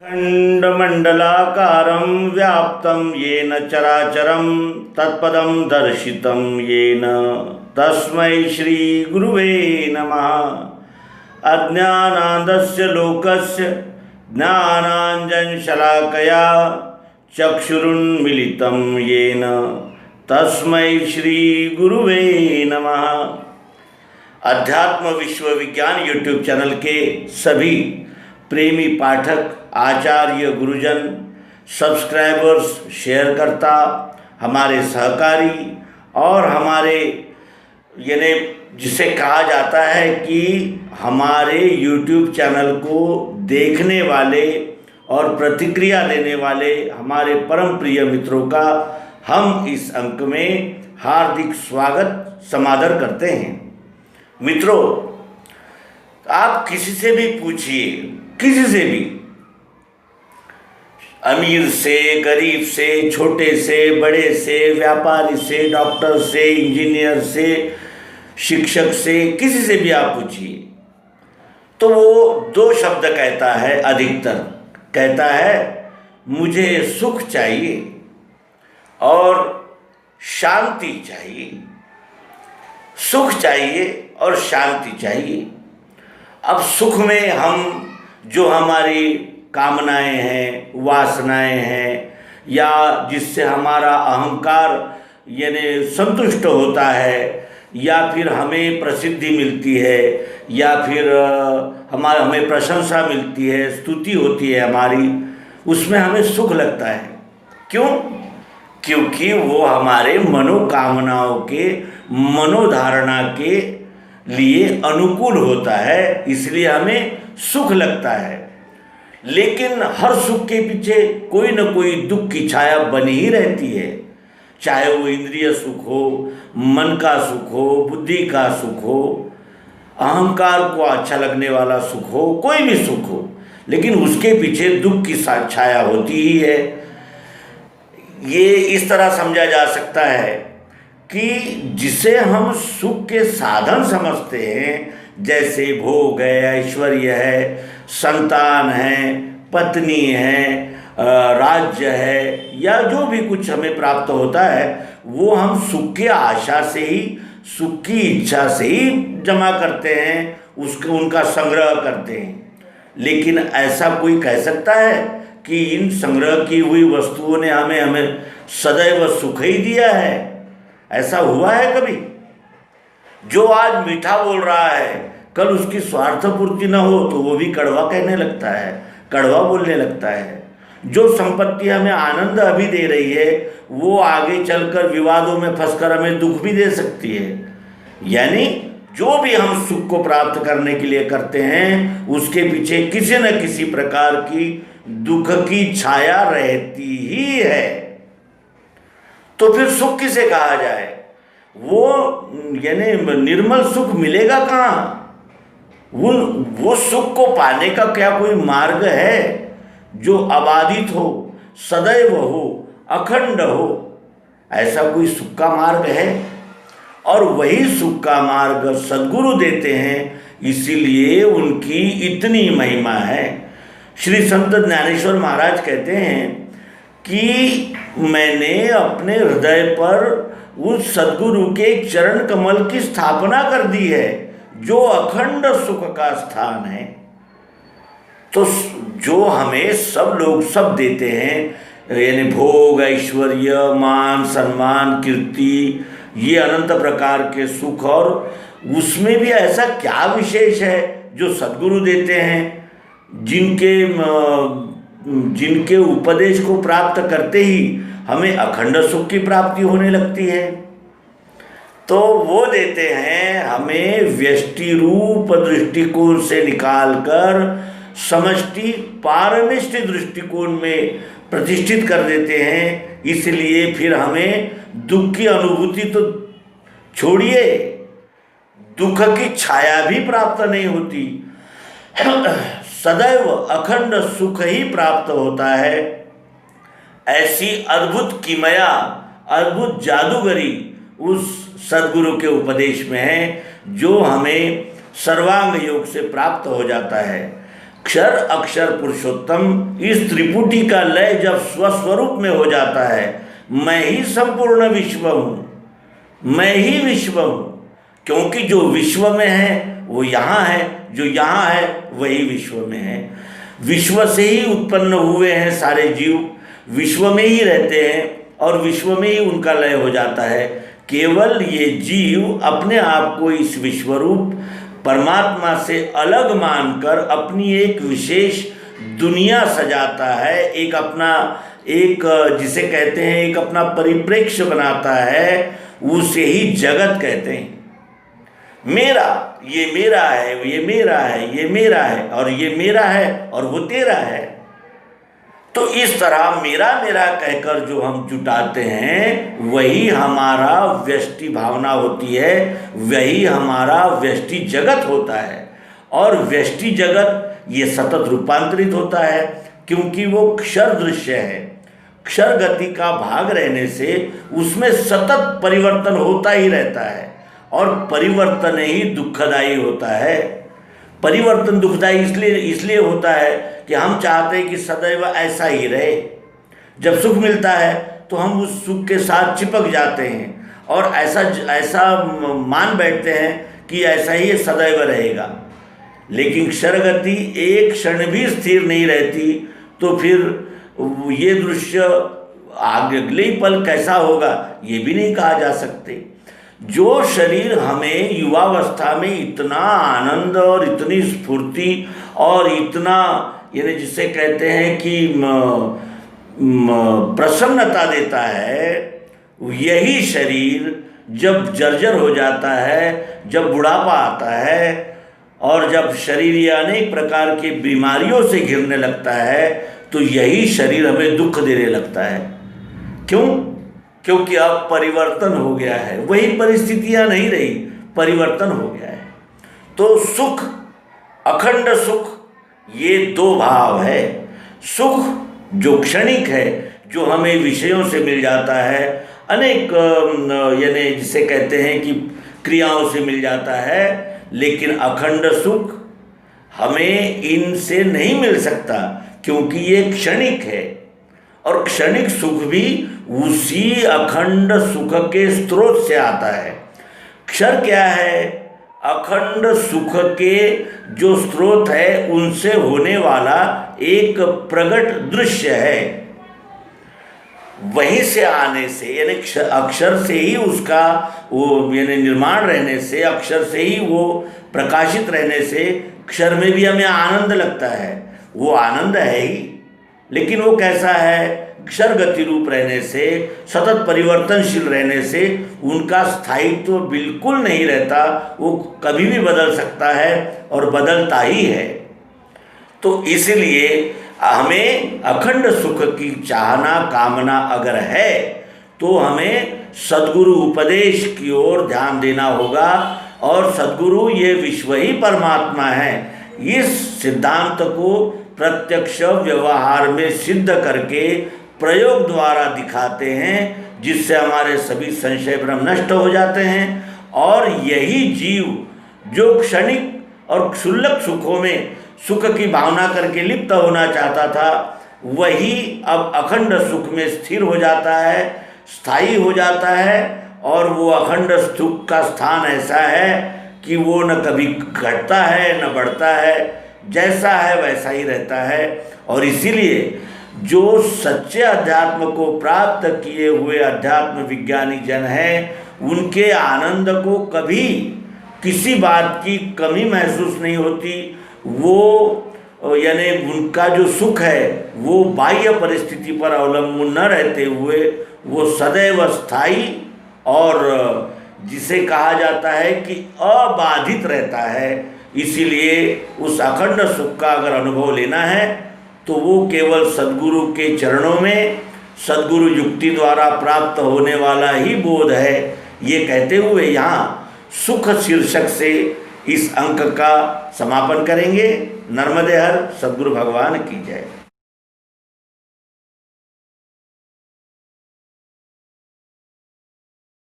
खण्डमण्डलाकारं व्याप्तं येन चराचरं तत्पदं दर्शितं येन तस्मै श्रीगुरुवे नमः। अज्ञानान्दस्य लोकस्य ज्ञानाञ्जनशलाकया चक्षुरुन्मीलितं येन तस्मै श्रीगुरुवे नमः। अध्यात्म विश्व विज्ञान यूट्यूब चैनल के सभी प्रेमी पाठक, आचार्य, गुरुजन, सब्सक्राइबर्स, शेयरकर्ता, हमारे सहकारी और हमारे यानी जिसे कहा जाता है कि हमारे YouTube चैनल को देखने वाले और प्रतिक्रिया देने वाले हमारे परम प्रिय मित्रों का हम इस अंक में हार्दिक स्वागत समादर करते हैं। मित्रों, आप किसी से भी पूछिए, किसी से भी, अमीर से, गरीब से, छोटे से, बड़े से, व्यापारी से, डॉक्टर से, इंजीनियर से, शिक्षक से, किसी से भी आप पूछिए तो वो दो शब्द कहता है, अधिकतर कहता है मुझे सुख चाहिए और शांति चाहिए। सुख चाहिए और शांति चाहिए। अब सुख में हम जो हमारी कामनाएं हैं, वासनाएं हैं, या जिससे हमारा अहंकार यानी संतुष्ट होता है, या फिर हमें प्रसिद्धि मिलती है, या फिर हमें प्रशंसा मिलती है, स्तुति होती है हमारी, उसमें हमें सुख लगता है। क्यों? क्योंकि वो हमारे मनोकामनाओं के, मनोधारणा के लिए अनुकूल होता है, इसलिए हमें सुख लगता है। लेकिन हर सुख के पीछे कोई न कोई दुख की छाया बनी ही रहती है, चाहे वो इंद्रिय सुख हो, मन का सुख हो, बुद्धि का सुख हो, अहंकार को अच्छा लगने वाला सुख हो, कोई भी सुख हो, लेकिन उसके पीछे दुख की छाया होती ही है। ये इस तरह समझा जा सकता है कि जिसे हम सुख के साधन समझते हैं, जैसे भोग है, ऐश्वर्य है, संतान है, पत्नी है, राज्य है, या जो भी कुछ हमें प्राप्त होता है, वो हम सुख की आशा से ही, सुख की इच्छा से ही जमा करते हैं, उसको उनका संग्रह करते हैं। लेकिन ऐसा कोई कह सकता है कि इन संग्रह की हुई वस्तुओं ने हमें सदैव सुख ही दिया है? ऐसा हुआ है कभी? जो आज मीठा बोल रहा है, कल उसकी स्वार्थ पूर्ति न हो तो वो भी कड़वा कहने लगता है, कड़वा बोलने लगता है। जो संपत्ति हमें आनंद अभी दे रही है, वो आगे चलकर विवादों में फंसकर हमें दुख भी दे सकती है। यानी जो भी हम सुख को प्राप्त करने के लिए करते हैं, उसके पीछे किसी न किसी प्रकार की दुख की छाया रहती ही है। तो फिर सुख किसे कहा जाए? वो यानी निर्मल सुख मिलेगा कहाँ? वो सुख को पाने का क्या कोई मार्ग है जो अबाधित हो, सदैव हो, अखंड हो? ऐसा कोई सुख का मार्ग है? और वही सुख का मार्ग सद्गुरु देते हैं, इसीलिए उनकी इतनी महिमा है। श्री संत ज्ञानेश्वर महाराज कहते हैं कि मैंने अपने हृदय पर उस सद्गुरु के चरण कमल की स्थापना कर दी है, जो अखंड सुख का स्थान है। तो जो हमें सब लोग सब देते हैं, यानी भोग, ऐश्वर्य, मान, सम्मान, कीर्ति, ये अनंत प्रकार के सुख, और उसमें भी ऐसा क्या विशेष है जो सद्गुरु देते हैं, जिनके उपदेश को प्राप्त करते ही हमें अखंड सुख की प्राप्ति होने लगती है? तो वो देते हैं हमें व्यष्टि रूप दृष्टिकोण से निकालकर समष्टि पारमिष्टि दृष्टिकोण में प्रतिष्ठित कर देते हैं। इसलिए फिर हमें दुख की अनुभूति तो छोड़िए, दुख की छाया भी प्राप्त नहीं होती, सदैव अखंड सुख ही प्राप्त होता है। ऐसी अद्भुत किमया, अद्भुत जादूगरी उस सद्गुरु के उपदेश में है, जो हमें सर्वांग योग से प्राप्त हो जाता है। क्षर अक्षर पुरुषोत्तम, इस त्रिपुटी का लय जब स्वस्वरूप में हो जाता है, मैं ही संपूर्ण विश्व हूँ, मैं ही विश्व हूँ। क्योंकि जो विश्व में है वो यहाँ है, जो यहाँ है वही विश्व में है। विश्व से ही उत्पन्न हुए हैं सारे जीव, विश्व में ही रहते हैं और विश्व में ही उनका लय हो जाता है। केवल ये जीव अपने आप को इस विश्वरूप परमात्मा से अलग मानकर अपनी एक विशेष दुनिया सजाता है, एक अपना एक जिसे कहते हैं एक अपना परिप्रेक्ष्य बनाता है, उसे ही जगत कहते हैं। मेरा, ये मेरा है, ये मेरा है, ये मेरा है, और ये मेरा है और वो तेरा है। तो इस तरह मेरा मेरा कहकर जो हम जुटाते हैं वही हमारा व्यष्टि भावना होती है, वही हमारा व्यष्टि जगत होता है। और व्यष्टि जगत ये सतत रूपांतरित होता है, क्योंकि वो क्षर दृश्य है। क्षर गति का भाग रहने से उसमें सतत परिवर्तन होता ही रहता है, और परिवर्तन ही दुखदायी होता है। परिवर्तन दुखदायी इसलिए होता है कि हम चाहते हैं कि सदैव ऐसा ही रहे। जब सुख मिलता है तो हम उस सुख के साथ चिपक जाते हैं और ऐसा मान बैठते हैं कि ऐसा ही सदैव रहेगा। लेकिन क्षरगति एक क्षण भी स्थिर नहीं रहती, तो फिर ये दृश्य अगले ही पल कैसा होगा ये भी नहीं कहा जा सकते। जो शरीर हमें युवावस्था में इतना आनंद और इतनी स्फूर्ति और इतना, यानी जिसे कहते हैं कि प्रसन्नता देता है, यही शरीर जब जर्जर हो जाता है, जब बुढ़ापा आता है और जब शरीर ये अनेक प्रकार की बीमारियों से घिरने लगता है, तो यही शरीर हमें दुख देने लगता है। क्यों? क्योंकि अब परिवर्तन हो गया है, वही परिस्थितियां नहीं रही, परिवर्तन हो गया है। तो सुख, अखंड सुख, ये दो भाव है। सुख जो क्षणिक है, जो हमें विषयों से मिल जाता है, अनेक यानी जिसे कहते हैं कि क्रियाओं से मिल जाता है, लेकिन अखंड सुख हमें इनसे नहीं मिल सकता, क्योंकि ये क्षणिक है। और क्षणिक सुख भी उसी अखंड सुख के स्रोत से आता है। क्षर क्या है? अखंड सुख के जो स्रोत है उनसे होने वाला एक प्रगट दृश्य है। वहीं से आने से, यानी अक्षर से ही उसका वो यानी निर्माण रहने से, अक्षर से ही वो प्रकाशित रहने से क्षर में भी हमें आनंद लगता है। वो आनंद है ही, लेकिन वो कैसा है? क्षर गति रूप रहने से, सतत परिवर्तनशील रहने से उनका स्थायित्व तो बिल्कुल नहीं रहता, वो कभी भी बदल सकता है और बदलता ही है। तो इसलिए हमें अखंड सुख की चाहना, कामना अगर है, तो हमें सद्गुरु उपदेश की ओर ध्यान देना होगा। और सद्गुरु ये विश्व ही परमात्मा है, इस सिद्धांत को प्रत्यक्ष व्यवहार में सिद्ध करके प्रयोग द्वारा दिखाते हैं, जिससे हमारे सभी संशय भ्रम नष्ट हो जाते हैं। और यही जीव जो क्षणिक और क्षुल्लक सुखों में सुख की भावना करके लिप्त होना चाहता था, वही अब अखंड सुख में स्थिर हो जाता है, स्थायी हो जाता है। और वो अखंड सुख का स्थान ऐसा है कि वो न कभी घटता है न बढ़ता है, जैसा है वैसा ही रहता है। और इसीलिए जो सच्चे अध्यात्म को प्राप्त किए हुए अध्यात्म विज्ञानी जन हैं, उनके आनंद को कभी किसी बात की कमी महसूस नहीं होती। वो यानी उनका जो सुख है वो बाह्य परिस्थिति पर अवलंबन न रहते हुए वो सदैव स्थायी और जिसे कहा जाता है कि अबाधित रहता है। इसीलिए उस अखंड सुख का अगर अनुभव लेना है तो वो केवल सद्गुरु के चरणों में सद्गुरु युक्ति द्वारा प्राप्त होने वाला ही बोध है। ये कहते हुए यहाँ सुख शीर्षक से इस अंक का समापन करेंगे। नर्मदे हर, सद्गुरु भगवान की जय।